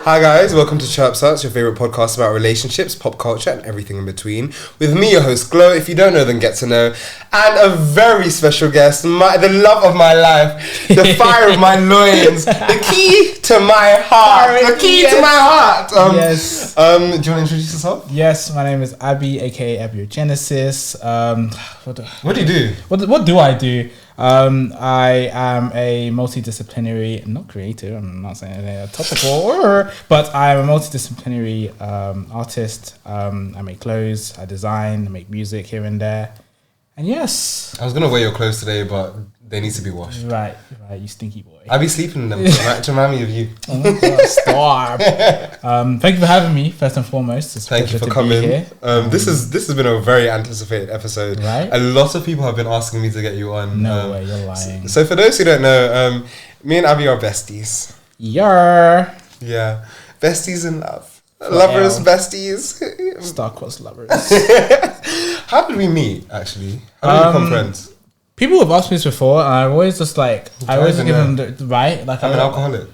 Hi guys, welcome to Chirpse, your favourite podcast about relationships, pop culture and everything in between. With me, your host Glow, if you don't know then get to know, and a very special guest, the love of my life, the fire of my loins, the key to my heart, the key to my heart. Yes. Do you want to introduce yourself? Yes, my name is Abii, aka Abiogenesis. What do you do? What do I do? I am a multidisciplinary, not creative, I'm not saying anything topical, but I'm a multidisciplinary artist. I make clothes, I design, I make music here and there. And yes. I was going to wear your clothes today, but they need to be washed. Right, you stinky boy. I'll be sleeping in them to remind me of you. Oh my God, stop. Thank you for having me, first and foremost. Thank you for coming. This has been a very anticipated episode. Right? A lot of people have been asking me to get you on. No way, you're lying. So for those who don't know, me and Abii are besties. Yeah. Yeah. Besties in love. Lovers, besties. Star-crossed lovers. How did we meet, actually? How did we become friends? People have asked me this before, and I've always just like, I always give them the right. Like I'm an alcoholic.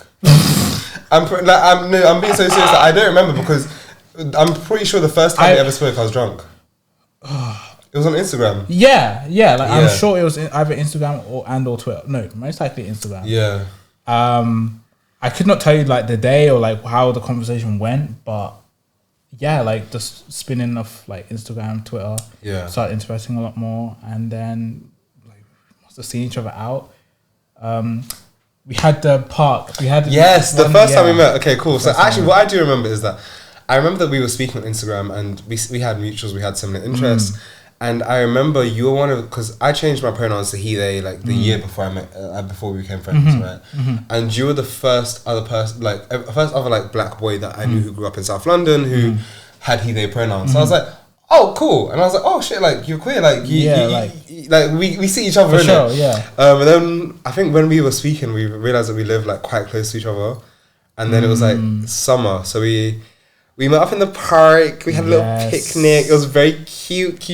I'm being so serious. I don't remember because I'm pretty sure the first time we ever spoke, I was drunk. It was on Instagram. Yeah. Like I'm sure it was either Instagram or Twitter. No, most likely Instagram. Yeah. I could not tell you like the day or like how the conversation went, but yeah, like just spinning off like Instagram, Twitter. Yeah. Started interacting a lot more, and then like must have seen each other out. We had the park. The first time we met. Okay, cool. So actually, what I do remember is that I remember that we were speaking on Instagram and we had mutuals. We had similar interests. And I remember you were one of, because I changed my pronouns to he, they, like the year before I met, before we became friends, right? And you were the first other person, like, first other like black boy that I knew who grew up in South London who had he, they pronouns. So I was like, oh, cool. And I was like, oh shit, like you're queer, like we see each other, for sure, yeah. And then I think when we were speaking, we realized that we lived like quite close to each other. And then it was like summer, so we met up in the park. We had a little picnic. It was very cute.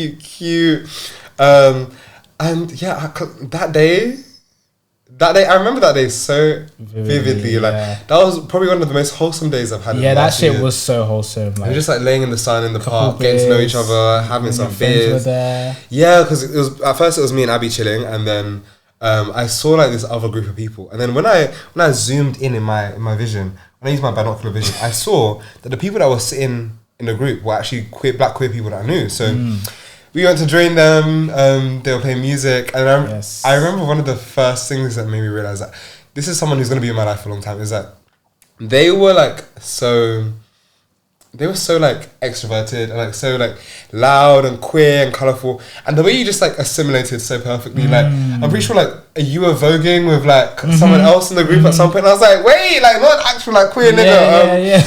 And yeah, that day, I remember that day so vividly. Like that was probably one of the most wholesome days I've had. Yeah, that shit was so wholesome. Like, we were just like laying in the sun in the park, getting to know each other, having some beers. There. Yeah, because it was at first it was me and Abii chilling, and then I saw like this other group of people, and then when I zoomed in my vision. When I used my binocular vision, I saw that the people that were sitting in the group were actually black queer people that I knew. So we went to join them. They were playing music, and I remember one of the first things that made me realize that this is someone who's going to be in my life for a long time. Is that they were so like extroverted and like so like loud and queer and colourful, and the way you just like assimilated so perfectly. Like I'm pretty sure like you were voguing with like someone else in the group at some point, and I was like, wait, like not an actual like queer nigga.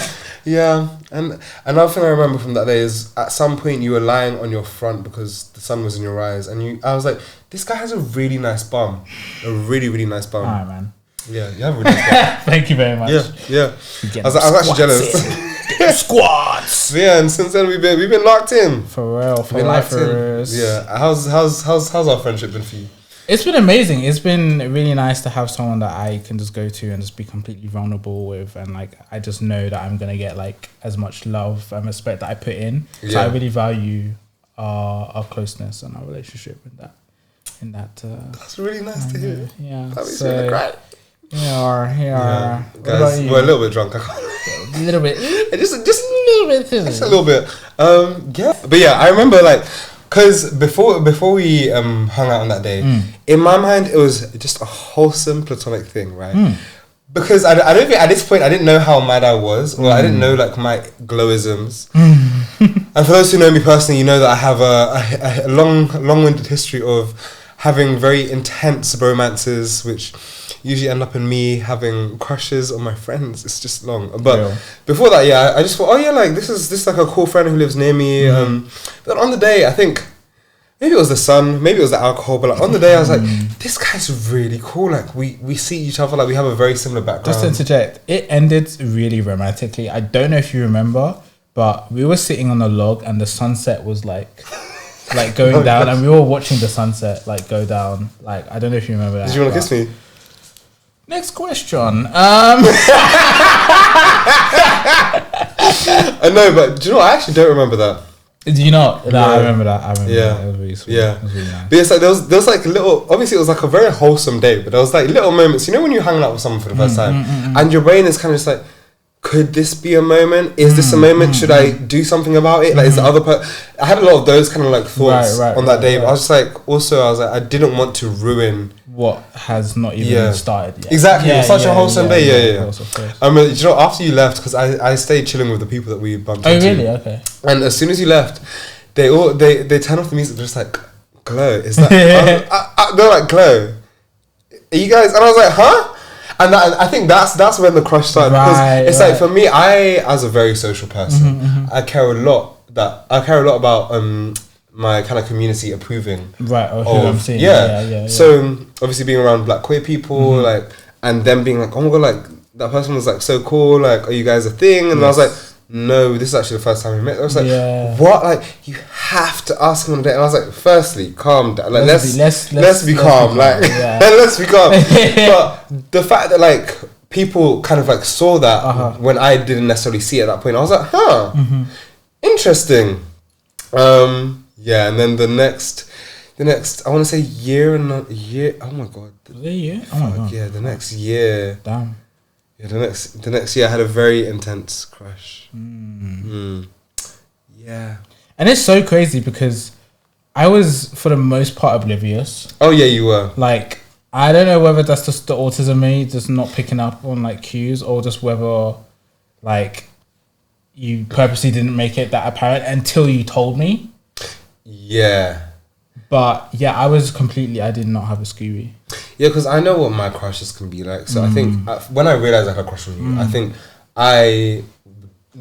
Yeah. And another thing I remember from that day is at some point you were lying on your front because the sun was in your eyes, and I was like, this guy has a really nice bum, a really really nice bum. Alright, man. Yeah, you have a really nice bum. Thank you very much. Yeah. I was actually jealous. Squats. Yeah, and since then we've been locked in. For real, for lifers. Yeah. How's our friendship been for you? It's been amazing. It's been really nice to have someone that I can just go to and just be completely vulnerable with, and like I just know that I'm gonna get like as much love and respect that I put in. So I really value our closeness and our relationship in that. That's really nice to hear. Yeah. That makes me really great. Yeah. Guys, we're a little bit drunk. A little bit. Just a little bit. Just a little bit. Yeah. But yeah, I remember like, because before we hung out on that day, in my mind it was just a wholesome platonic thing, right? Because I don't think at this point I didn't know how mad I was, or I didn't know like my glowisms. And for those who know me personally, you know that I have a long-winded history of having very intense romances, which usually end up in me having crushes on my friends. It's just long. But before that, yeah, I just thought, oh yeah, like this is like a cool friend who lives near me. But on the day, I think maybe it was the sun, maybe it was the alcohol, but like on the day I was like, this guy's really cool. Like we see each other, like we have a very similar background. Just to interject, it ended really romantically. I don't know if you remember, but we were sitting on a log and the sunset was like going down, and we were watching the sunset like go down. Like I don't know if you remember that. Did you want to kiss me? Next question. I know, but do you know what? I actually don't remember that. Do you not? No, I remember that. That. Yeah. It was really sweet. Yeah. It was really nice. But it's like there was like little. Obviously, it was like a very wholesome day, but there was like little moments. You know, when you're hanging out with someone for the first time, and your brain is kind of just like, could this be a moment? Is this a moment? Should I do something about it? Like, is the other I had a lot of those kind of like thoughts on that day. But I was just like, also, I was like, I didn't want to ruin what has not even started yet. Exactly. It was such a wholesome day. Yeah. Of course. You know, after you left, because I stayed chilling with the people that we bumped into. Oh, really? Okay. And as soon as you left, they turn off the music. They're just like, Glow. Is that? They're like, Glow. Are you guys? And I was like, huh? And I think that's when the crush started, because it's like, for me, I, as a very social person, I care a lot about my kind of community approving who I'm seeing. Yeah. So obviously being around black queer people, like, and them being like, oh my god, like that person was like so cool, like, are you guys a thing? And I was like, no, this is actually the first time we met. I was like, what? Like, you have to ask him on a date. And I was like, firstly, calm down. Like, let's be calm. Like, let's be calm. But the fact that like people kind of like saw that when I didn't necessarily see it at that point, I was like, interesting. Yeah, and then the next, I want to say year. Oh my god. Was it a year? Oh my god. Yeah, the next year. Damn. Yeah, the next year I had a very intense crush. Yeah. And it's so crazy because I was, for the most part, oblivious. Oh yeah, you were. Like, I don't know whether that's just the autism in me, just not picking up on like cues, or just whether like you purposely didn't make it that apparent until you told me. Yeah. But yeah, I did not have a Scooby. Yeah, because I know what my crushes can be like. So I think when I realized I had a crush on you, I think I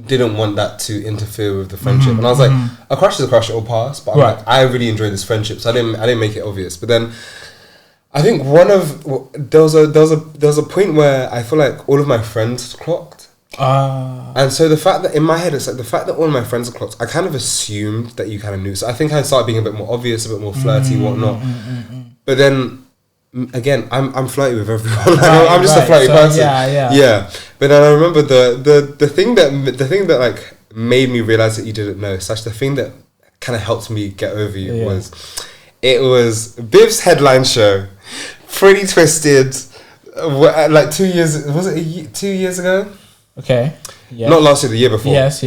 didn't want that to interfere with the friendship. And I was like, a crush is a crush, it'll pass. But I'm like, I really enjoyed this friendship, so I didn't make it obvious. But then I think there was a point where I feel like all of my friends clocked. And so the fact that in my head, it's like the fact that all of my friends are clocked, I kind of assumed that you kind of knew. So I think I started being a bit more obvious, a bit more flirty, whatnot. But then again, I'm flirty with everyone. I'm just a flirty person. Yeah. But then I remember the thing that like made me realize that you didn't know. Such the thing that kind of helped me get over you was Biv's headline show, Pretty Twisted. Like 2 years. Was it 2 years ago? Okay. Yeah. Not last year, the year before. Yes.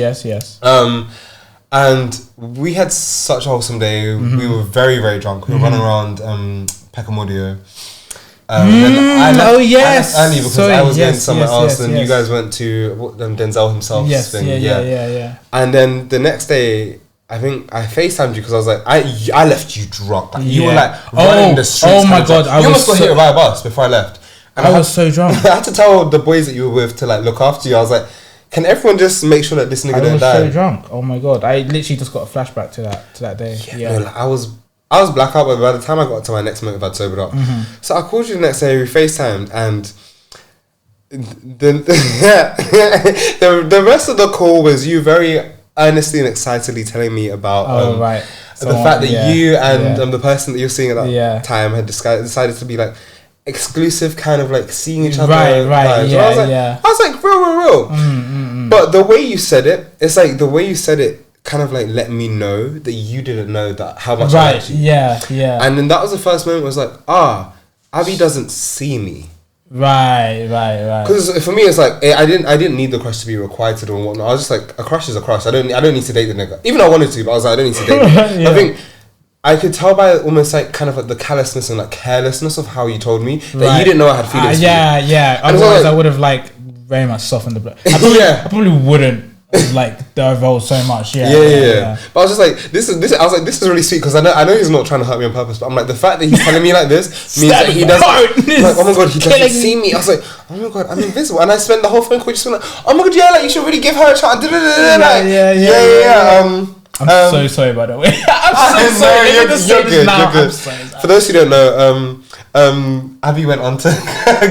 And we had such a wholesome day. We were very, very drunk. We were running around Peckham Audio. I left early because I was going somewhere else, and you guys went to Denzel himself's thing. Yeah. And then the next day, I think I FaceTimed you because I was like, I left you drunk. Like, you were like running the streets. Oh my god! You almost got hit by a bus before I left. And I was so drunk. I had to tell the boys that you were with to like look after you. I was like, can everyone just make sure that this nigga don't die? I was so drunk. Oh my god! I literally just got a flashback to that day. Yeah. No, like, I was blackout, but by the time I got to my next motive, I'd sobered up. So I called you the next day. We FaceTimed, and the rest of the call was you very earnestly and excitedly telling me about the fact that you and the person that you're seeing at that time had decided to be like exclusive, kind of like seeing each other. Right. I was like, real. But the way you said it, it's like the way you said it kind of like let me know that you didn't know that how much I liked you. Yeah. And then that was the first moment. Was like, Abii doesn't see me. Right. Because for me, it's like I didn't need the crush to be requited or whatnot. I was just like, a crush is a crush. I don't need to date the nigga. Even though I wanted to, but I was like, I don't need to date him. I think I could tell by almost like kind of like the callousness and like carelessness of how you told me that you didn't know I had feelings. Yeah. Otherwise, I would have like very much softened the blow. I probably wouldn't like divulge so much. Yeah. But I was just like, this is. I was like, this is really sweet because I know he's not trying to hurt me on purpose. But I'm like, the fact that he's telling me like this means that he doesn't. Like, oh my god, he doesn't see me. I was like, oh my god, I'm invisible. And I spent the whole phone call just being like, oh my god, yeah, like you should really give her a chance. I'm so sorry, by the way. I'm so sorry. You're good. For those who don't know, Abii went on to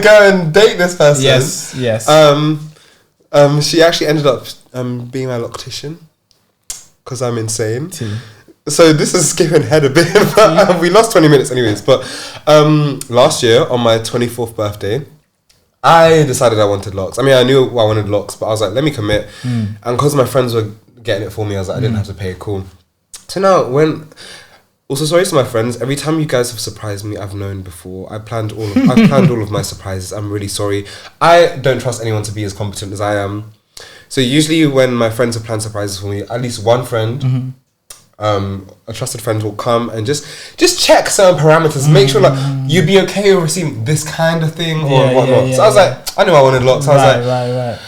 go and date this person. Yes. She actually ended up being my loctician because I'm insane. So this is skipping ahead a bit, but we lost 20 minutes anyways. But last year on my 24th birthday, I decided I wanted locks. I mean, I knew I wanted locks, but I was like, let me commit. And because my friends were getting it for me, I was like, I didn't have to pay. Cool. So now also, sorry to my friends. Every time you guys have surprised me, I've known before. I've planned all of my surprises. I'm really sorry. I don't trust anyone to be as competent as I am. So usually when my friends have planned surprises for me, at least one friend, a trusted friend will come and just check certain parameters, make sure like you'd be okay with receiving this kind of thing or whatnot. So I was like, I knew I wanted locks. I was like, right.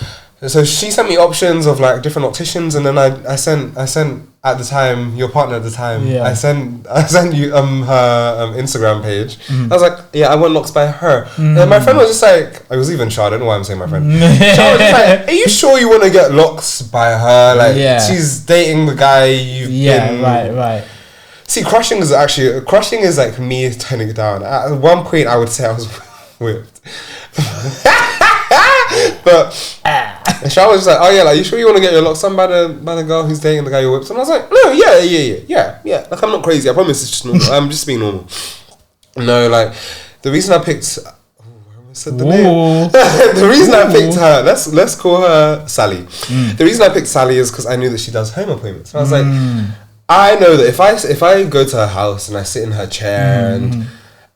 So she sent me options of like different opticians, and then I sent at the time, your partner at the time, I sent you her Instagram page. I was like, yeah, I want locks by her. And my friend was just like, I was even sure, I don't know why I'm saying my friend. She was just like, are you sure you want to get locks by her? Like she's dating the guy you've been. Right. See, crushing is like me turning it down. At one point I would say I was whipped. But Shah was just like, oh yeah, like, you sure you want to get your locks done by the girl who's dating the guy you whips? And I was like, no, yeah. Like, I'm not crazy. I promise it's just normal. I'm just being normal. No, like, the reason I picked... the reason I picked her, let's call her Sally. The reason I picked Sally is because I knew that she does home appointments. And I was like, I know that if I go to her house and I sit in her chair and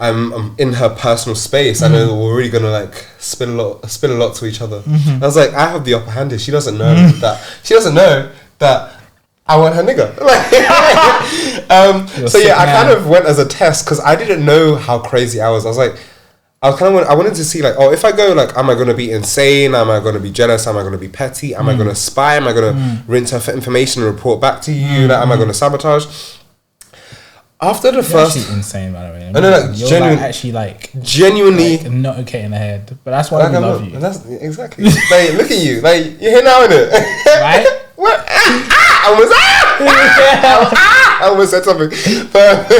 I'm in her personal space, I know that we're really gonna like spill a lot to each other. I was like, I have the upper hand here. She doesn't know that I want her nigga. So yeah, I kind of went as a test because I didn't know how crazy I was. I was like, I wanted to see like, oh, if I go, like, am I going to be insane? Am I going to be jealous? Am I going to be petty? Am I going to spy? Am I going to rinse her for information and report back to you? Like, am I going to sabotage? After the first, actually insane, by the way. I know, like, genuinely like, not okay in the head, but that's why like, we love you. That's exactly. Like, look at you, like, you're here now, innit? Right? What? I almost said something, but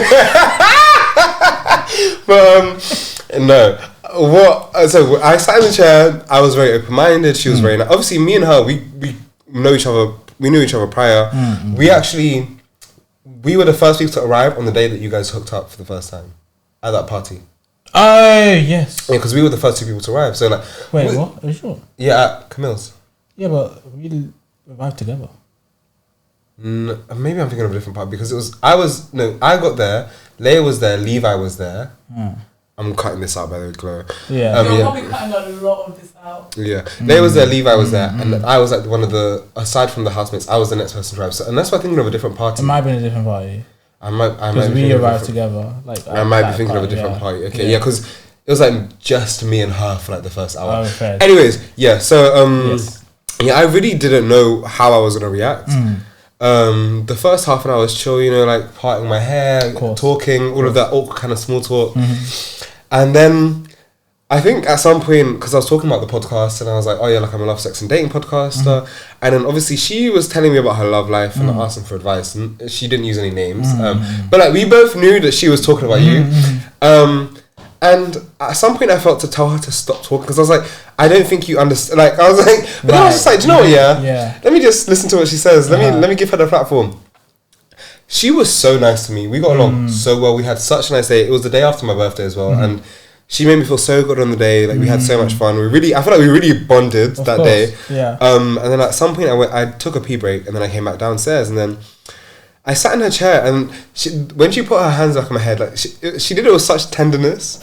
no. What? So I sat in the chair. I was very open-minded. She was very nice. Obviously, me and her, we know each other. We knew each other prior. We were the first people to arrive on the day that you guys hooked up for the first time at that party. Oh yes. Yeah, because we were the first two people to arrive. So like, wait, what? Are you sure? Yeah, at Camille's. Yeah, but we arrived together. Maybe I'm thinking of a different part because I got there. Leia was there. Levi was there. I'm cutting this out by the way, Gloria. Yeah. You're probably cutting a lot of this out. Yeah. Leia was there, Levi was there, and I was like one of the, aside from the housemates, I was the next person to drive. So unless we're thinking of a different party. It might have been a different party. I might because we arrived together. Like I might be thinking of a different party. Okay, yeah, because it was like just me and her for like the first hour. Oh, anyways, yeah, so yeah, I really didn't know how I was gonna react. The first half an hour was chill, you know, like parting my hair, talking, all of that awkward kind of small talk. And then I think at some point, because I was talking about the podcast and I was like, oh yeah, like I'm a love, sex and dating podcaster. And then obviously she was telling me about her love life and asking for advice, and she didn't use any names. But like we both knew that she was talking about you. And at some point I felt to tell her to stop talking because I was like, I don't think you understand. Like I was like, but then I was just like, do you know what? Yeah. Let me just listen to what she says. Let me give her the platform. She was so nice to me. We got along so well. We had such a nice day. It was the day after my birthday as well, and she made me feel so good on the day. Like we had so much fun. I feel like we really bonded that day. Yeah. And then at some point I took a pee break, and then I came back downstairs, and then I sat in her chair, and when she put her hands back on my head, like she did it with such tenderness,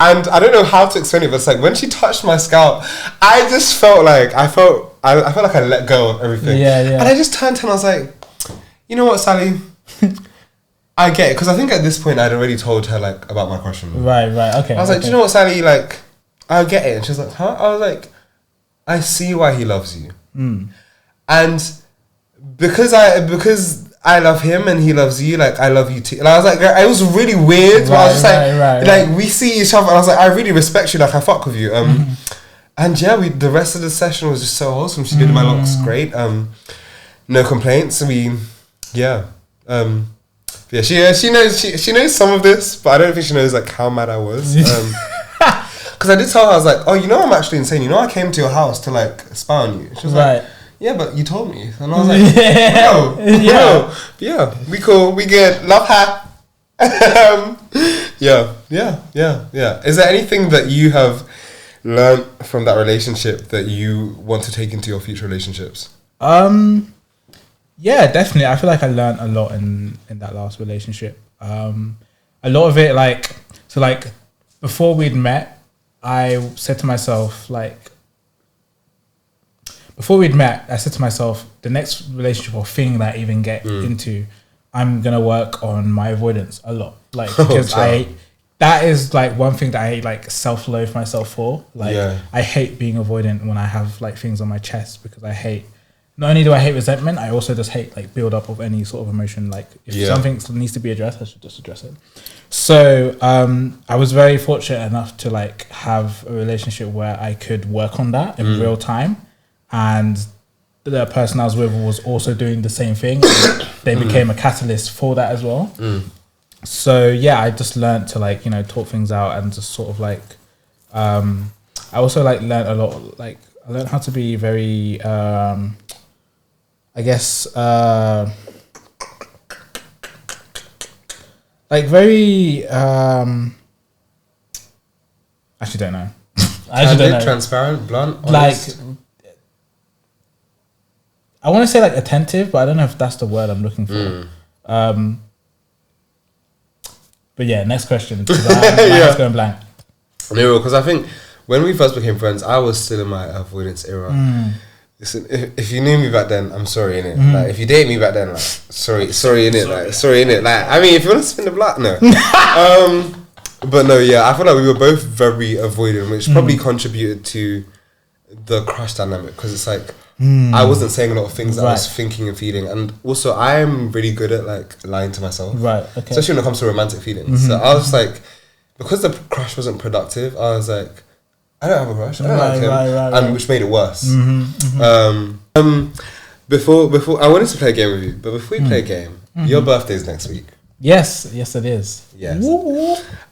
and I don't know how to explain it, but it's like when she touched my scalp, I just felt like I felt like I let go of everything. Yeah. And I just turned to her and I was like, you know what, Sally, I get it, because I think at this point I'd already told her like about my crush on her. Right, okay. I was like, do you know what, Sally, like I get it, and she was like, huh? I was like, I see why he loves you, and because I love him and he loves you, like I love you too. And I was like, it was really weird. But I was just like, we see each other, and I was like, I really respect you, like I fuck with you. And yeah, the rest of the session was just so awesome. She did my locks great. No complaints. She knows some of this, but I don't think she knows like how mad I was. Because I did tell her, I was like, oh, you know, I'm actually insane. You know, I came to your house to like spy on you. She was like, yeah, but you told me. And I was like, no, we cool, we good, love her. Yeah. Is there anything that you have learn from that relationship that you want to take into your future relationships? Yeah, definitely. I feel like I learned a lot in that last relationship. A lot of it, like before we'd met, I said to myself, the next relationship or thing that I even get into, I'm gonna work on my avoidance a lot, because that is like one thing that I like self-loathe myself for. I hate being avoidant when I have like things on my chest, because not only do I hate resentment, I also just hate like build up of any sort of emotion. Like if something needs to be addressed, I should just address it. So I was very fortunate enough to like have a relationship where I could work on that in real time, and the person I was with was also doing the same thing. They became a catalyst for that as well. So yeah, I just learned to like, talk things out and just sort of like, I also like learned a lot. Like I learned how to be very, I guess, like very, actually don't know. Transparent, blunt, honest. Like, I want to say like attentive, but I don't know if that's the word I'm looking for. But yeah, next question. My head's going blank. No, because I think when we first became friends, I was still in my avoidance era. Listen, if you knew me back then, I'm sorry, innit? Like, if you dated me back then, like, sorry, innit? Like, sorry, innit? Like, I mean, if you want to spin the block, no. But no, yeah, I feel like we were both very avoidant, which probably contributed to the crush dynamic, because it's like, I wasn't saying a lot of things that I was thinking and feeling, and also I'm really good at like lying to myself, especially when it comes to romantic feelings. So I was like, because the crush wasn't productive, I was like, I don't have a crush, I don't like him, and which made it worse. Before I wanted to play a game with you, but before we play a game, your birthday's next week. Yes, it is. Yes.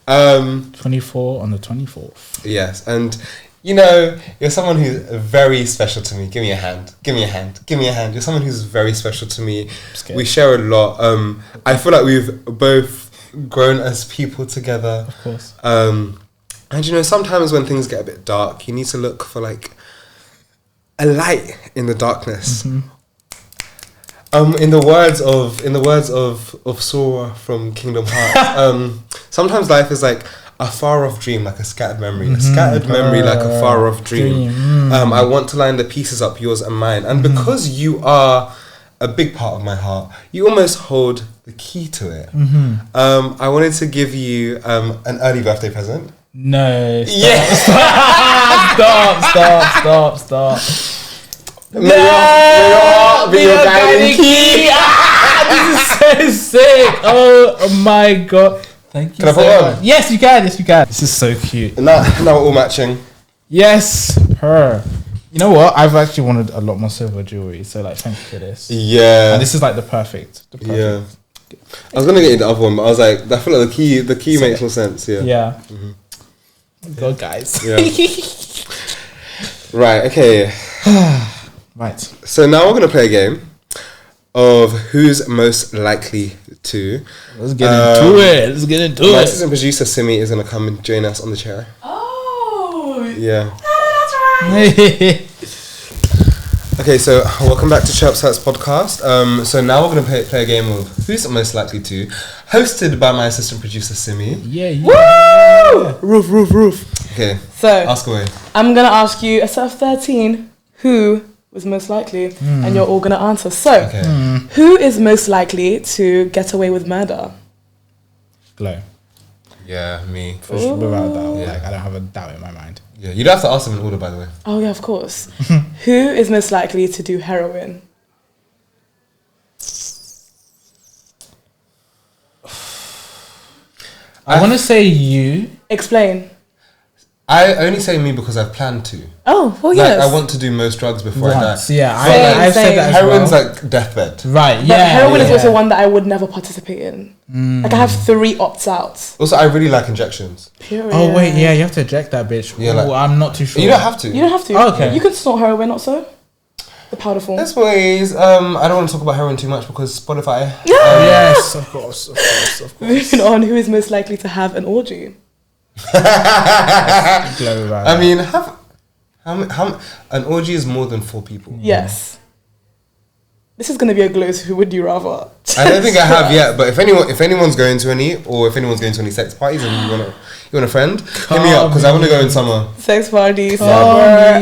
24 on the 24th. Yes, and you're someone who's very special to me. Give me a hand. You're someone who's very special to me. We share a lot. I feel like we've both grown as people together. Of course. And sometimes when things get a bit dark, you need to look for like a light in the darkness. In the words of Sora from Kingdom Hearts, sometimes life is like a far off dream, like a scattered memory. A scattered memory, like a far off dream. I want to line the pieces up, yours and mine. And because you are a big part of my heart, you almost hold the key to it. I wanted to give you an early birthday present. No. Stop. No, be your guiding key. This is so sick. Oh my god. Thank you. Can I put it on? Yes, you can. This is so cute. Now we're all matching. Yes, her. You know what? I've actually wanted a lot more silver jewelry, so like, thank you for this. Yeah. And this is like the perfect. Yeah. I was gonna get you the other one, but I was like, I feel like the key makes more sense. Yeah. Yeah. God, guys. Yeah. Right. Okay. Right. So now we're gonna play a game of who's most likely to. Let's get into it. My assistant producer Simi is gonna come and join us on the chair. Oh. Yeah. That's right. Okay, so welcome back to Chirpse podcast. So now we're gonna play a game of who's most likely to, hosted by my assistant producer Simi. Yeah. Woo! Roof. Okay. So ask away. I'm gonna ask you a set of 13 who was most likely, and you're all gonna answer. So, who is most likely to get away with murder? Glow. Yeah, me. For sure, without doubt. Yeah. Like, I don't have a doubt in my mind. Yeah, you don't have to ask them in order, by the way. Oh yeah, of course. Who is most likely to do heroin? I want to say you. Explain. I only say me because I've planned to. Oh, well, Like, yes. I want to do most drugs before I die. Yeah, Same. I've said that as Heroin's well. like deathbed. Right, But yeah. heroin is also one that I would never participate in. Like, I have 3 opts-outs. Also, I really like injections. Period. Oh, wait, yeah, you have to eject that bitch. Yeah, like- Ooh, I'm not too sure. You don't have to. You don't have to. Oh, okay. You can snort heroin, not so. The powder form. There's ways. I don't want to talk about heroin too much because Spotify. Yes, of course. Moving on, who is most likely to have an orgy? I mean, how an orgy is more than 4 people. Yes. This is gonna be a glow. So who would you rather? I don't think I have yet, but if anyone's going to any, or if anyone's going to any sex parties and you want a friend, hit me up because I want to go in summer. Sex parties, summer.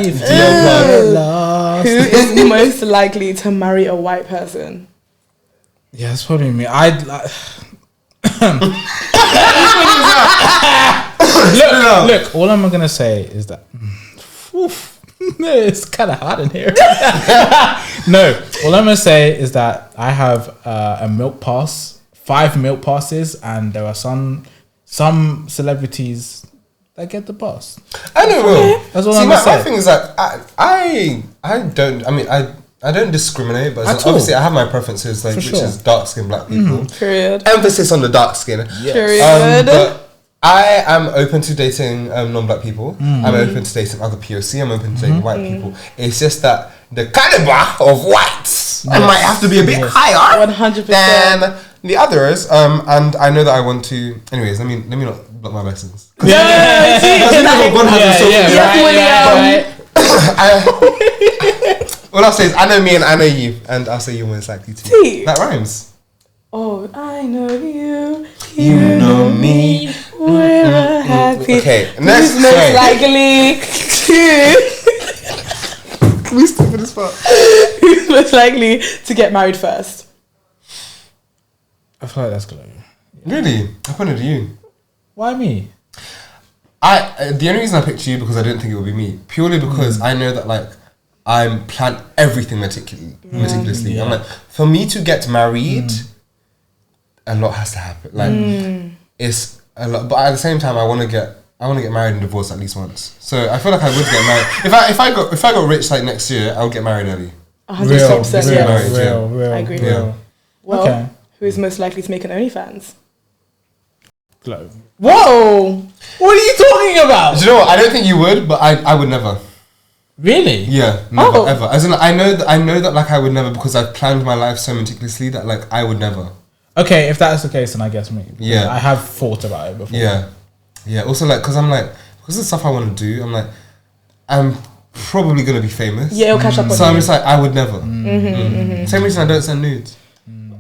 Who is most likely to marry a white person? Yeah, it's probably me. I'd like. Look. All I'm gonna say is that. It's kind of hard in here. No, all I'm gonna say is that I have a milk pass, 5 milk passes, and there are some celebrities that get the pass. I know. Okay. That's all I'm gonna say. My thing is that I don't. I mean, I don't discriminate, but obviously I have my preferences, like which is dark skinned black people. Period. Emphasis on the dark skin. Yes. Period. But I am open to dating non-black people. I'm open to dating other POC. I'm open to dating white people. It's just that the caliber of whites might have to be a bit higher 100% than the others. And I know that I want to. Anyways, let me not block my blessings. What I'll say is, I know me and I know you, and I'll say you're most likely to. That rhymes. Oh, I know you. You know me. We're happy. Okay, next. Who's most likely to? Can we stop for this part? Who's most likely to get married first? I feel like that's good. Really? I pointed to you. Why me? The only reason I picked you because I didn't think it would be me. Purely because I know that like I plan everything meticulously. Yeah. I'm like, for me to get married, a lot has to happen. Like it's a lot, but at the same time, I want to get married and divorced at least once. So I feel like I would get married. If I got rich like next year, I would get married early. 100%. Real. I agree. Yeah. Well, okay. Who is most likely to make an OnlyFans? Glow. Whoa! What are you talking about? Do you know what? I don't think you would, but I would never. Really? Yeah, never ever. As in, I know that like I would never because I've planned my life so meticulously that like I would never. Okay, if that's the case, then I guess me. Yeah, I have thought about it before. Yeah. Also, like, because of the stuff I want to do, I'm like, I'm probably gonna be famous. Yeah, it'll catch up on you. So I'm just like, I would never. Same reason I don't send nudes.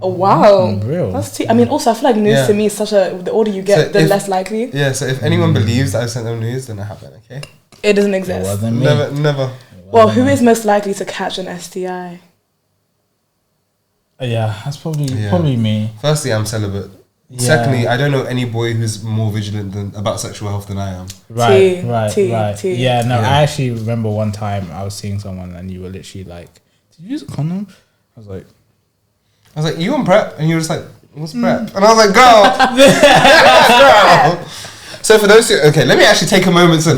Oh wow, real. That's I mean, also I feel like nudes to me is such a. The older you get, the less likely. Yeah. So if anyone believes that I sent them nudes, then I haven't. Okay. It doesn't exist. It wasn't me. Never. Well, who is most likely to catch an STI? Yeah, that's probably me. Firstly, I'm celibate. Yeah. Secondly, I don't know any boy who's more vigilant about sexual health than I am. Right. Yeah, no, I actually remember one time I was seeing someone and you were literally like, "Did you use a condom?" I was like, "You on PrEP?" And you were just like, "What's PrEP?" And I was like, "Girl." So for those let me actually take a moment to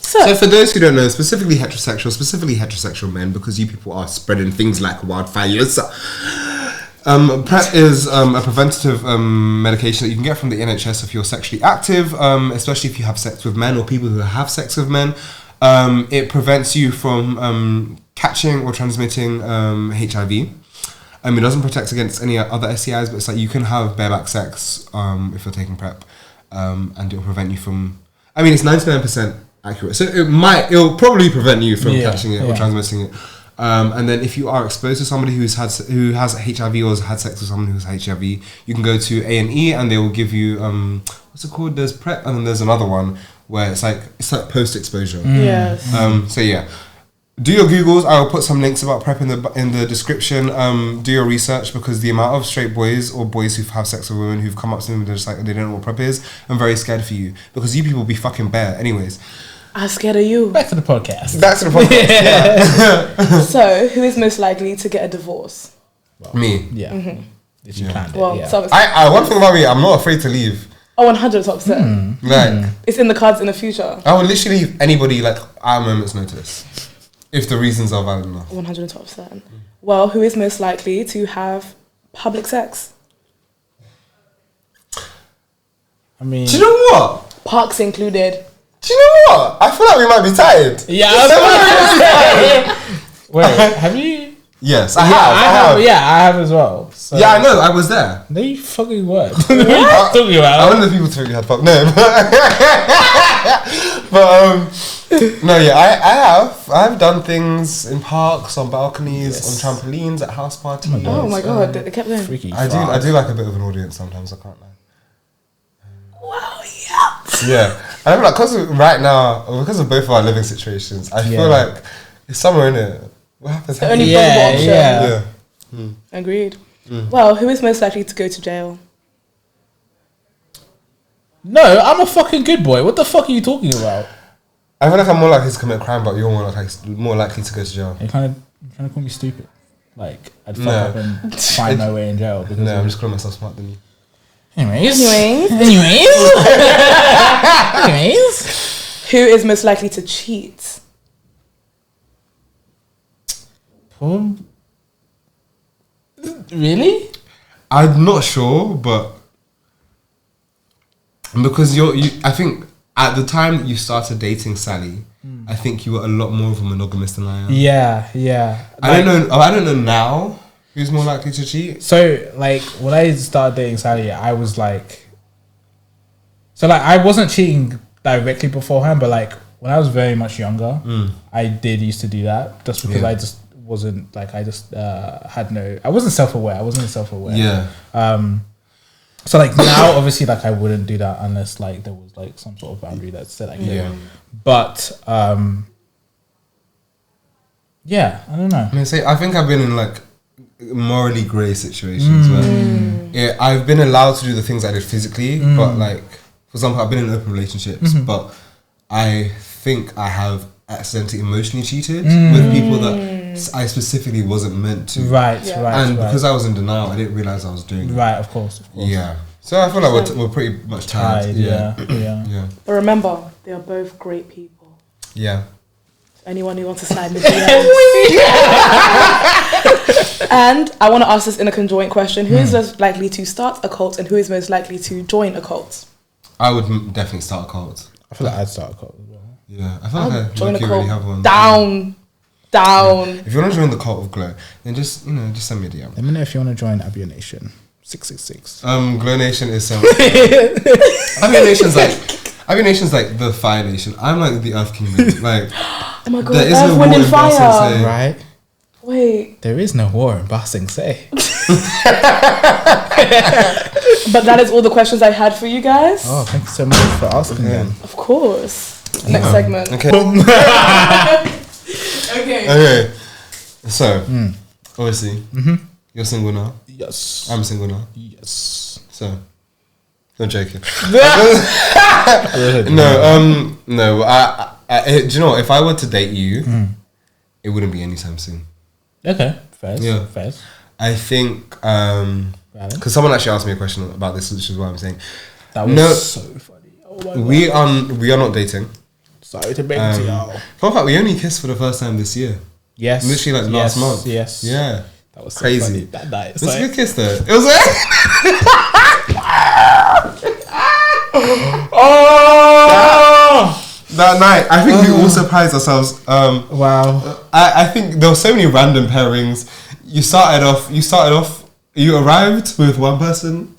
So for those who don't know, specifically heterosexual men, because you people are spreading things like wildfires. PrEP is a preventative medication that you can get from the NHS if you're sexually active, especially if you have sex with men or people who have sex with men. It prevents you from catching or transmitting HIV. It doesn't protect against any other STIs, but it's like you can have bareback sex if you're taking PrEP, and it'll prevent you from. It's 99% accurate, so it'll probably prevent you from catching it or transmitting it. And then if you are exposed to somebody who has HIV or has had sex with someone who has HIV, you can go to A&E and they will give you what's it called? There's PrEP and then there's another one where it's like post exposure. Yes. So yeah, do your Googles. I will put some links about PrEP in the description. Do your research because the amount of straight boys or boys who have sex with women who've come up to them and they're just like they don't know what PrEP is. I'm very scared for you because you people be fucking bare. Anyways. I'm scared of you. Back to the podcast. Yeah. So, who is most likely to get a divorce? Well, me. Yeah. If you planned it. Well, one thing about me, I'm not afraid to leave. Oh, 100%. Like, it's in the cards in the future. I would literally leave anybody like at a moment's notice if the reasons are valid enough. 112%. Well, who is most likely to have public sex? Do you know what? Parks included. Do you know what? I feel like we might be tired. Yeah. Wait, have you? Yes, I have. Yeah, I have as well. So. Yeah, I know. I was there. No, you fucking weren't. What are you talking about? I wanted people to think you had fuck. No, but no, yeah, I have. I've done things in parks, on balconies, on trampolines, at house parties. Oh my god, it kept going. Freaky. I do like a bit of an audience sometimes. I can't lie. Wow, yeah. Yeah, and I feel like because of both of our living situations, I feel like it's somewhere in it. What happens? The only possible option. Yeah. Agreed. Well, who is most likely to go to jail? No, I'm a fucking good boy. What the fuck are you talking about? I feel like I'm more likely to commit a crime, but you're more likely to go to jail. You're trying to call me stupid. Like, I'd fuck up and find my way in jail. Because no, I'm just calling myself smart than you. Anyways. Who is most likely to cheat? Really? I'm not sure, but because I think at the time that you started dating Sally, I think you were a lot more of a monogamist than I am. Yeah. I don't know now who's more likely to cheat. So, like, when I started dating Sally, I was like, I wasn't cheating directly beforehand, but like when I was very much younger, I used to do that just because I just wasn't like, I wasn't self-aware. Yeah. So like now, obviously, like I wouldn't do that unless like there was like some sort of boundary that said I could. But I don't know. I think I've been in like morally grey situations where I've been allowed to do the things I did physically, but like for example, I've been in open relationships, but I think I have accidentally emotionally cheated with people that I specifically wasn't meant to. Right. And because I was in denial, I didn't realize I was doing it. Right, of course. Yeah. So I feel like we're pretty much tied. Yeah. But remember, they are both great people. Yeah. Anyone who wants to slide in the DMs. And I want to ask this in a conjoint question. Who is most likely to start a cult and who is most likely to join a cult? I would definitely start a cult. I feel like I'd start a cult as well. Yeah. I feel like I join a cult. really have one. Down. If you want to join the cult of Glow, then just send me a DM. Let me know if you want to join Abii Nation 666. Glow Nation is so Abii Nation's like the Fire Nation. I'm like the Earth Kingdom. Like, oh my god, there is Earth, no Wind war and in Fire. Basing Say. Right? Wait. There is no war in Basing Say. But that is all the questions I had for you guys. Oh, thank you so much for asking them. Of course. Next segment. Okay. Okay. So, obviously, you're single now. Yes. I'm single now. Yes. So, I'm joking. No. No. Do you know what? If I were to date you, it wouldn't be anytime soon. Okay. Fair. Yeah. Fair. I think because someone actually asked me a question about this, which is what I'm saying. That was so funny. Oh my God. We are not dating. Sorry to break to y'all. In fact, we only kissed for the first time this year. Yes. Literally like last month. Yes. Yeah. That was so crazy. funny. That night. It was a good kiss though. It was that night. I think we all surprised ourselves. Wow. I think there were so many random pairings. You arrived with one person.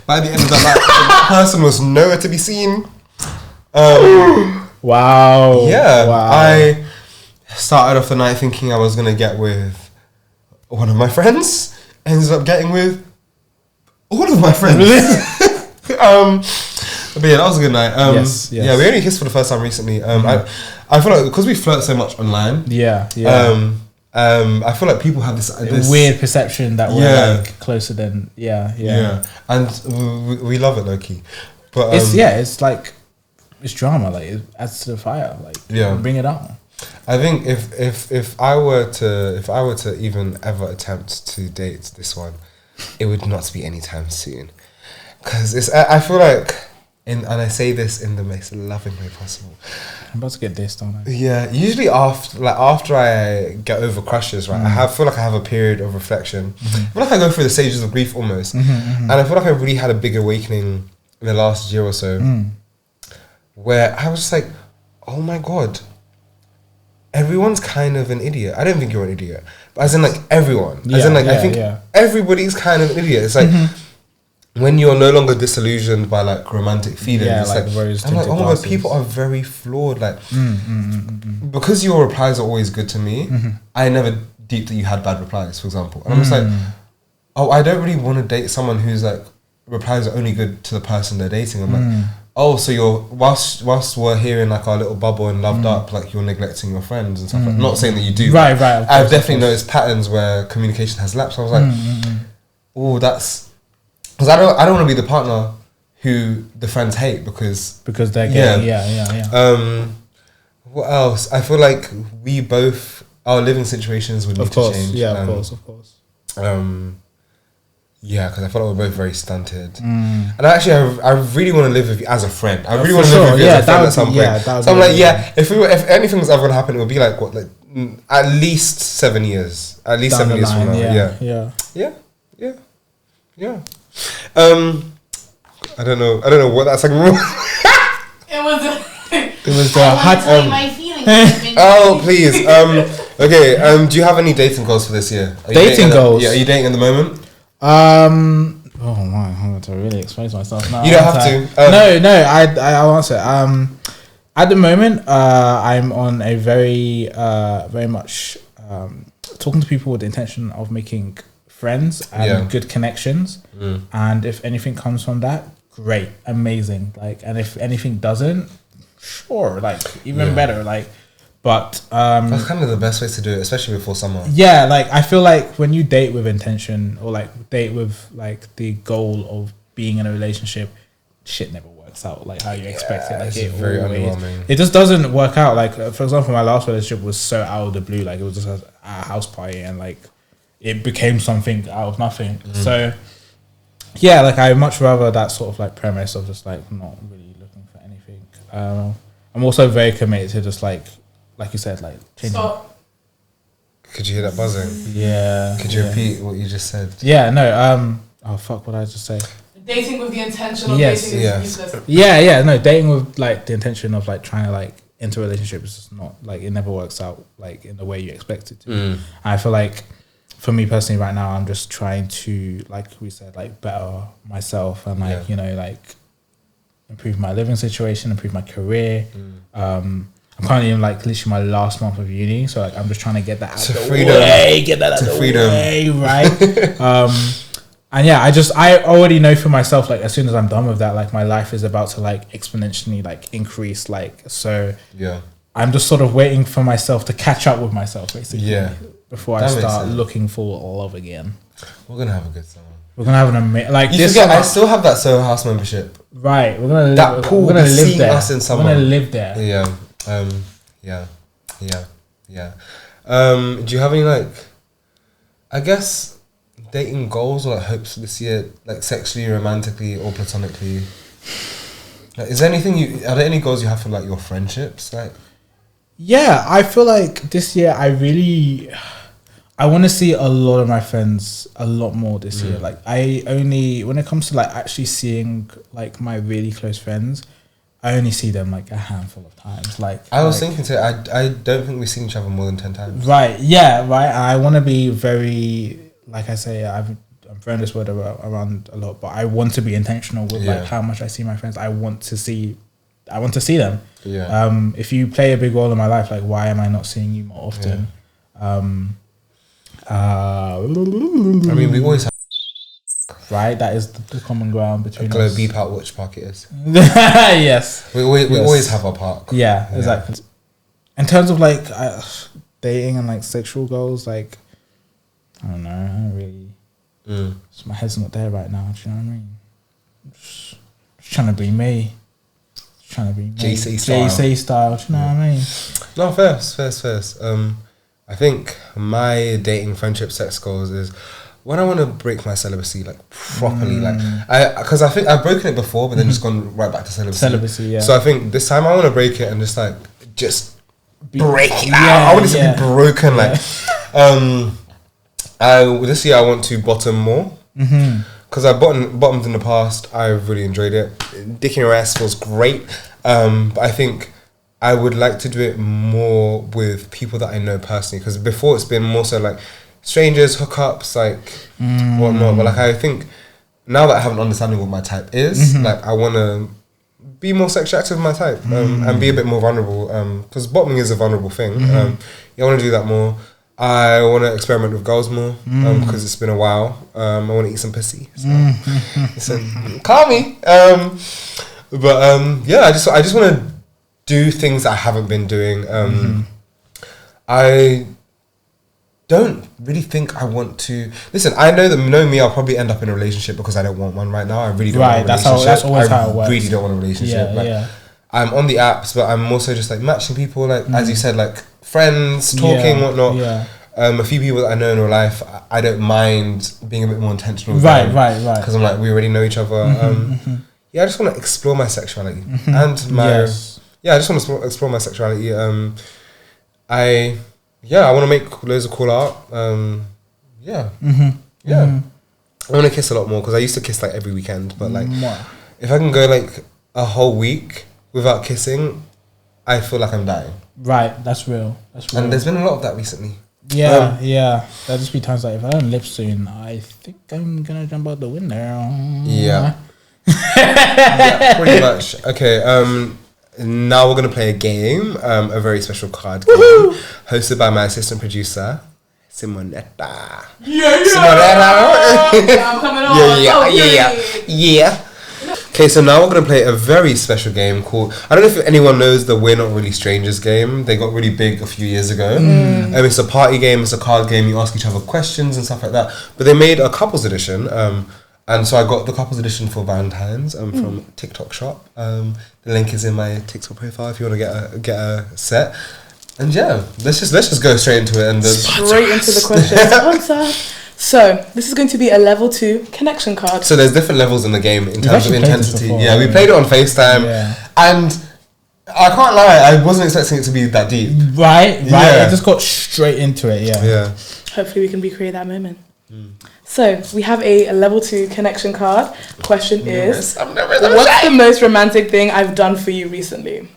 By the end of that night, that person was nowhere to be seen. Wow. Yeah. Wow. I started off the night thinking I was going to get with one of my friends. Ended up getting with all of my friends. But yeah, that was a good night. Yes. Yeah, we only kissed for the first time recently. I feel like because we flirt so much online. Yeah. I feel like people have this weird perception that we're like closer than and we love it low key. But it's like it's drama. Like it adds to the fire. Like bring it on. I think if I were to even ever attempt to date this one, it would not be anytime soon, because I feel like, and I say this in the most loving way possible. I'm about to get this, don't I? Yeah, usually after I get over crushes, right, I feel like I have a period of reflection. I feel like I go through the stages of grief almost, and I feel like I really had a big awakening in the last year or so, where I was just like, oh my God, everyone's kind of an idiot. I don't think you're an idiot, but as in like everyone. Yeah, as in like yeah, I think everybody's kind of an idiot. It's like when you're no longer disillusioned by like romantic feelings. It's like I'm like, oh my god, people are very flawed. Like because your replies are always good to me, I never deeped that you had bad replies, for example. And I'm just like, oh, I don't really want to date someone who's like replies are only good to the person they're dating. I'm like, oh, so you're whilst we're here in like our little bubble and loved up, like you're neglecting your friends and stuff. Like, not saying that you do, right. I've definitely noticed patterns where communication has lapsed. I was like, oh, that's because I don't want to be the partner who the friends hate because they're gay. Yeah. What else? I feel like we both our living situations would need to change. Yeah, of course. Yeah, because I feel like we're both very stunted. And I really want to live with you as a friend. I really want to live with you as a friend at some point. So I'm like, if anything was ever going to happen, it would be like, what, like at least 7 years. At least 7 years from now. Yeah. I don't know what that second was. It was the hot. My feelings. Oh, please. Okay. Do you have any dating goals for this year? Dating goals? Are you dating at the moment? Oh my, I'm going to really expose myself now. You don't have to. I'll answer. At the moment, I'm on a very much talking to people with the intention of making friends and good connections. And if anything comes from that, great, amazing. Like, and if anything doesn't, sure, like even better. Like, but that's kind of the best way to do it, especially before summer. Yeah, like I feel like when you date with intention or like date with like the goal of being in a relationship, shit never works out like how you expect it. Like it's very underwhelming. It just doesn't work out. Like for example, my last relationship was so out of the blue. Like it was just a house party and like it became something out of nothing. So yeah, like I much rather that sort of like premise of just like not really looking for anything. I'm also very committed to just like you said, like changing. Stop. Could you hear that buzzing? Yeah. Could you repeat what you just said? Yeah, no, oh fuck, what did I just say? Dating with the intention of dating is useless. Yeah, no, dating with like the intention of like trying to like enter a relationship is just not like it never works out like in the way you expect it to. And I feel like for me personally right now I'm just trying to, like we said, like better myself and like, you know, like improve my living situation, improve my career. I'm currently in like literally my last month of uni, so like I'm just trying to get that out of the way, get that out of the way, right? And yeah, I already know for myself, like as soon as I'm done with that, like my life is about to like exponentially like increase, like so. Yeah. I'm just sort of waiting for myself to catch up with myself, basically. Yeah. Before I start looking for love again. We're gonna have a good summer. We're gonna have an amazing like. You forget, I still have that Soho House membership. Right, we're gonna that pool. We're gonna live there. Us in summer. We're gonna live there. Yeah. Do you have any like, I guess, dating goals or like hopes for this year, like sexually, romantically, or platonically? Like, is there anything are there any goals you have for like your friendships? Like, yeah, I feel like this year I want to see a lot of my friends a lot more this year. Like when it comes to like actually seeing like my really close friends, I only see them like a handful of times. Like I was thinking today, I don't think we've seen each other more than 10 times. Right. Yeah. Right. I want to be very, like I say, I'm throwing this word around a lot, but I want to be intentional with like how much I see my friends. I want to see them. Yeah. If you play a big role in my life, like why am I not seeing you more often? Yeah. I mean, we always have. Right, that is the common ground between us. Beep out which park it is. Yes. We always have our park. Yeah, exactly. In terms of like dating and like sexual goals, like I don't know, I don't really. So my head's not there right now. Do you know what I mean? Just trying to be me. Just trying to be me. JC style. Do you know what I mean? No, first. I think my dating, friendship, sex goals is when I want to break my celibacy like properly, because I think I've broken it before, but then just gone right back to celibacy. Yeah. So I think this time I want to break it and just break it out. I want it to be broken. This year I want to bottom more because I bottomed in the past. I've really enjoyed it. Dicking your ass was great, but I think I would like to do it more with people that I know personally, because before it's been more so like strangers, hookups, like whatnot. But like I think now that I have an understanding of what my type is, like I want to be more sexually active with my type and be a bit more vulnerable. Because bottoming is a vulnerable thing. I want to do that more. I want to experiment with girls more because it's been a while. I want to eat some pussy. So, call me. Yeah, I just want to do things I haven't been doing. I don't really think I want to. Listen, I know that me, I'll probably end up in a relationship because I don't want one right now. I really don't want a relationship. That's always how it works. I really don't want a relationship. I'm on the apps, but I'm also just like matching people, like as you said, like friends, talking, whatnot. A few people that I know in real life, I don't mind being a bit more intentional with them. Because I'm like, we already know each other. I just want to explore my sexuality and my. I just want to explore my sexuality. I want to make loads of cool art. I want to kiss a lot more because I used to kiss like every weekend, but like if I can go like a whole week without kissing, I feel like I'm dying. Right, that's real. And there's been a lot of that recently. There'll just be times like if I don't live soon, I think I'm gonna jump out the window. Yeah, pretty much. Okay, now we're gonna play a game, a very special card game, hosted by my assistant producer, Simonetta. Simonetta. I'm coming on. Yeah. Okay, so now we're going to play a very special game called... I don't know if anyone knows the We're Not Really Strangers game. They got really big a few years ago. It's a party game, it's a card game. You ask each other questions and stuff like that. But they made a couples edition. And so I got the couples edition for Valentine's from TikTok Shop. The link is in my TikTok profile if you want to get a set. And yeah, let's just go straight into it. And straight into the question. So, this is going to be a level 2 connection card. So there's different levels in the game in terms of intensity. Yeah, we played it on FaceTime. And I can't lie, I wasn't expecting it to be that deep. Right. I just got straight into it, yeah. Hopefully we can recreate that moment. So, we have a level 2 connection card. Question is, what's the most romantic thing I've done for you recently?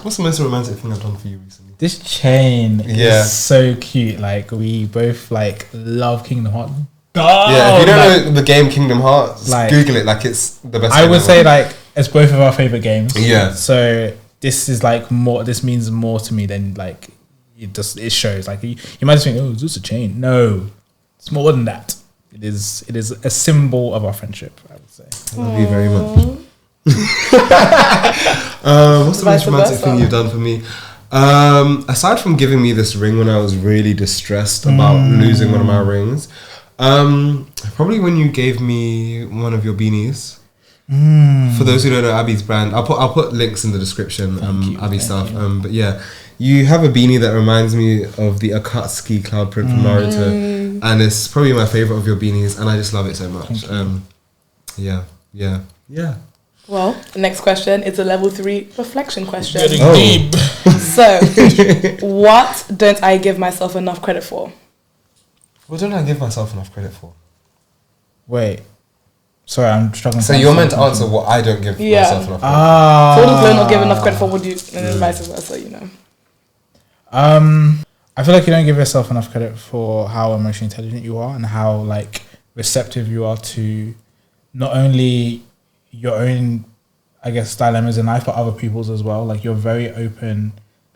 What's the most romantic thing I've done for you recently? This chain is so cute. Like, we both like love Kingdom Hearts. If you don't know the game Kingdom Hearts, like, Google it. Like, it's the best. I would say like it's both of our favorite games. Yeah. So this is like more. This means more to me than like it shows. Like you might just think, oh, is this a chain? No, it's more than that. It is a symbol of our friendship, I would say. I love you very much. What's the most romantic thing you've done for me? Aside from giving me this ring when I was really distressed about losing one of my rings, probably when you gave me one of your beanies. For those who don't know Abii's brand, I'll put links in the description. Abii stuff. But yeah, you have a beanie that reminds me of the Akatsuki cloud print from Naruto, and it's probably my favorite of your beanies, and I just love it so much. Yeah. Well, the next question is a level 3 reflection question. Getting deep. So, what don't I give myself enough credit for? What don't I give myself enough credit for? Wait. Sorry, I'm struggling. So you're meant to answer what I don't give myself enough credit for. So what does not give enough credit for, would you, and vice versa, you know? I feel like you don't give yourself enough credit for how emotionally intelligent you are and how like receptive you are to not only your own, I guess, dilemmas in life, but other people's as well. Like, you're very open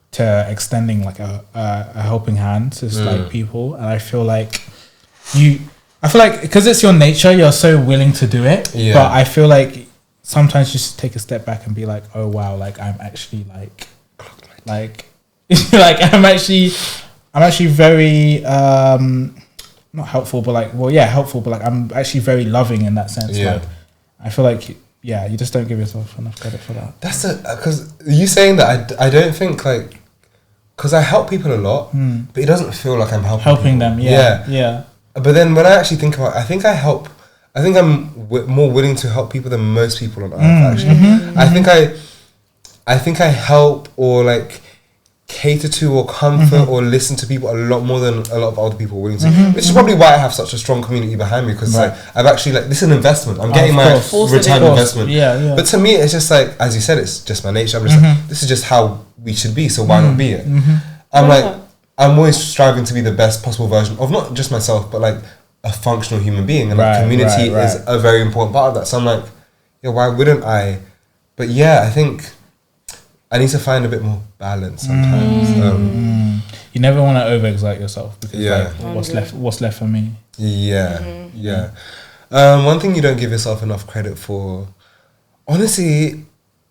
to extending like a helping hand to like people, and I feel like because it's your nature, you're so willing to do it. But I feel like sometimes you just take a step back and be like, oh wow, like I'm actually like like I'm actually very not helpful, but like helpful, but like I'm actually very loving in that sense. Like, I feel like you just don't give yourself enough credit for that. That's because you saying that I don't think like, because I help people a lot, but it doesn't feel like I'm helping them. Yeah. But then when I actually think about it, I think I'm more willing to help people than most people on earth. Actually, I think I help or like cater to or comfort or listen to people a lot more than a lot of other people are willing to, which is probably why I have such a strong community behind me, because like I've actually like, this is an investment, I'm getting my return investment. But to me it's just like, as you said, it's just my nature. I'm just like, this is just how we should be, so why not be it? I'm like, I'm always striving to be the best possible version of not just myself, but like a functional human being, and like community is a very important part of that. So I'm like, yeah, why wouldn't I? But yeah, I think I need to find a bit more balance sometimes. You never want to overexert yourself because like, what's left for me? Yeah. One thing you don't give yourself enough credit for, honestly,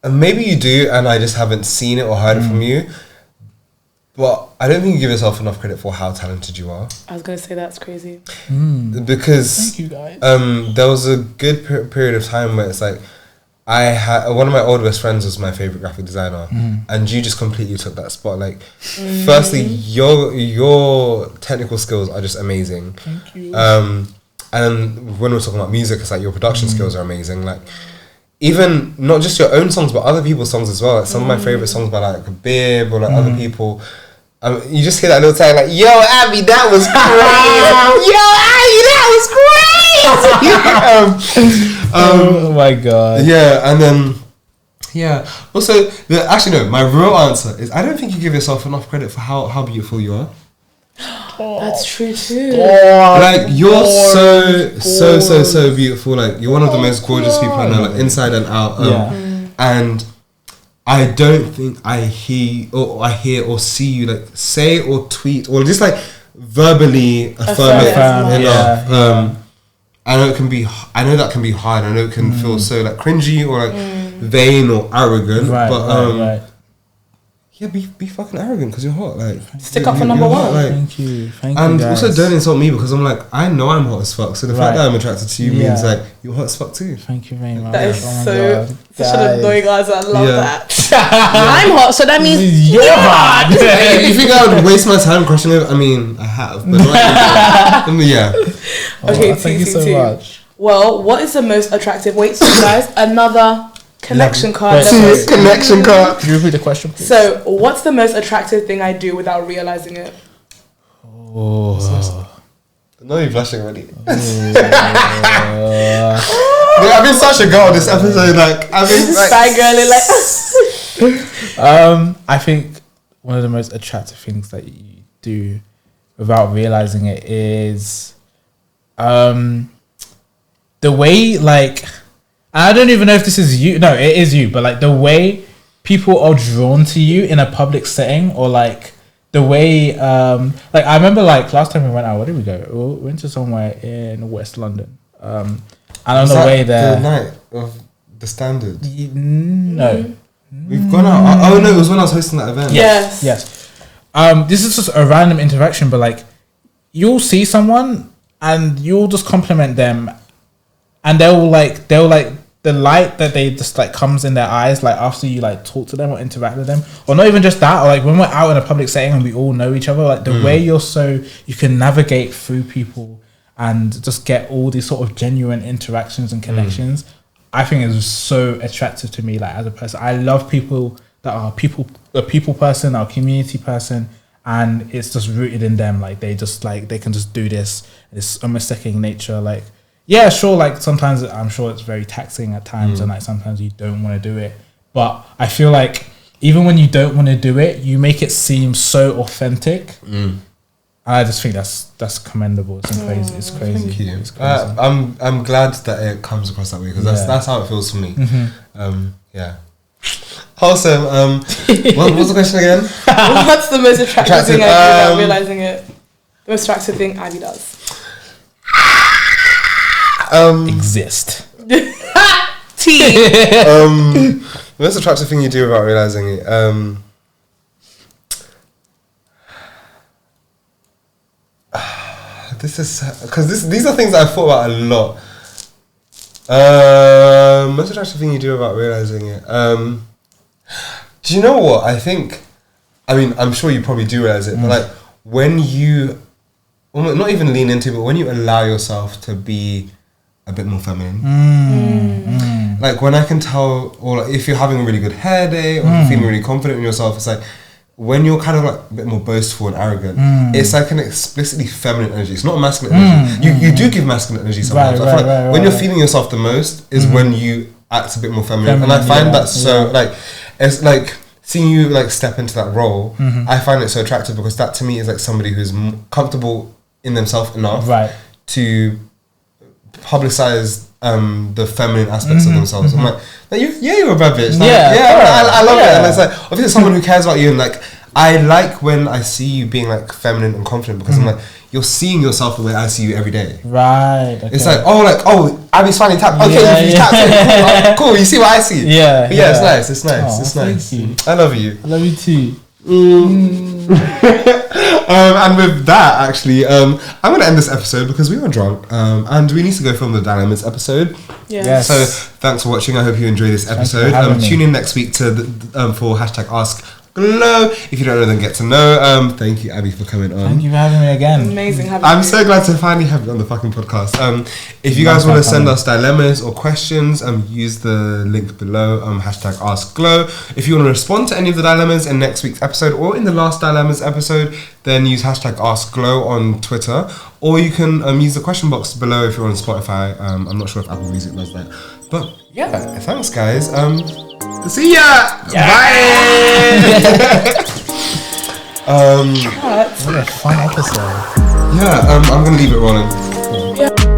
and maybe you do, and I just haven't seen it or heard it from you. But I don't think you give yourself enough credit for how talented you are. I was gonna say that's crazy. Because thank you guys. There was a good period of time where it's like I had one of my old best friends was my favorite graphic designer, and you just completely took that spot. Like, firstly, your technical skills are just amazing. Thank you. And when we're talking about music, it's like your production skills are amazing. Like, even not just your own songs, but other people's songs as well. Like some of my favorite songs by like Bib or like other people. You just hear that little tag like, "Yo, Abii, that was crazy! Yo, Abii, that was crazy!" Oh my god! Yeah, and then Also, actually no. My real answer is I don't think you give yourself enough credit for how beautiful you are. That's true too. Like you're so beautiful. Like you're one of the most gorgeous people I know, like inside and out. And I don't think I hear or see you like say or tweet or just like verbally affirm it enough. I know that can be hard. I know it can feel so like cringy or like vain or arrogant. But yeah, be fucking arrogant because you're hot. Like stick up for number one. Like, thank you. And also don't insult me because I'm like I know I'm hot as fuck. So the fact that I'm attracted to you means like you're hot as fuck too. Thank you very much. That is such an annoying answer. I love that. I'm hot, so that means you're hot. If you think I would waste my time crushing it, I mean I have. But Okay, thank you so much. Well, what is the most attractive? Wait, so guys, another connection card. Connection card. Can you repeat the question, please? So, what's the most attractive thing I do without realizing it? No, you're blushing already. I've been such a girl this episode. Like I've been fangirling. I think one of the most attractive things that you do without realizing it is the way like. I don't even know if this is you. No, it is you. But like the way people are drawn to you in a public setting, or like the way, like I remember like last time we went out. Where did we go? We went to somewhere in West London. And on the way there, the night of the Standard. No, we've gone out. Oh no, it was when I was hosting that event. Yes. This is just a random interaction, but like you'll see someone and you'll just compliment them, and they'll like the light that they just like comes in their eyes like after you like talk to them or interact with them, or not even just that, or like when we're out in a public setting and we all know each other, like the way you can navigate through people and just get all these sort of genuine interactions and connections, I think is so attractive to me. Like as a person, I love people that are a people person, or a community person, and it's just rooted in them. Like they just like they can just do this. It's almost second nature. Like. Yeah, sure, like sometimes I'm sure it's very taxing at times and like sometimes you don't want to do it. But I feel like even when you don't want to do it, you make it seem so authentic. I just think that's commendable. It's crazy. It's crazy. Thank you. It's crazy. I'm glad that it comes across that way because that's how it feels for me. Yeah. Awesome. What was the question again? What's the most attractive thing I do without realizing it? The most attractive thing Abii does. Exist. Most attractive thing you do without realizing it. This is because these are things I've thought about a lot. Most attractive thing you do without realizing it. Do you know what I think? I mean, I'm sure you probably do realize it, but like when you, well, not even lean into, but when you allow yourself to be a bit more feminine. Like when I can tell, or like if you're having a really good hair day, or you're feeling really confident in yourself, it's like when you're kind of like a bit more boastful and arrogant, it's like an explicitly feminine energy. It's not a masculine energy. You do give masculine energy sometimes. I feel like when you're feeling yourself the most is when you act a bit more feminine. And I find that so like, it's like seeing you like step into that role, I find it so attractive because that to me is like somebody who's comfortable in themselves enough to publicize the feminine aspects of themselves. I'm like you're a bad bitch. Like, I love it. And it's like obviously someone who cares about you, and like I like when I see you being like feminine and confident because I'm like, you're seeing yourself the way I see you every day. Right. Okay. It's like, Abii's finally tapped. Okay, you tapped. Cool. You see what I see. Yeah. It's nice. It's nice. It's nice. Thank you. I love you. I love you too. And with that, actually, I'm going to end this episode because we were drunk, and we need to go film the Dilemmas episode. Yes. So thanks for watching. I hope you enjoyed this episode. Tune in next week to for #AskGlow. If you don't know, then get to know. Thank you, Abii, for coming on. Thank you for having me again. Amazing having I'm so glad to finally have you on the fucking podcast. If you guys want to send us dilemmas or questions, use the link below, #AskGlow. If you want to respond to any of the dilemmas in next week's episode or in the last dilemmas episode, then use #AskGlow on Twitter, or you can use the question box below if you're on Spotify. I'm not sure if Apple Music does that, but yeah, thanks guys. See ya. Bye. What a fun episode. I'm gonna leave it rolling. Yeah.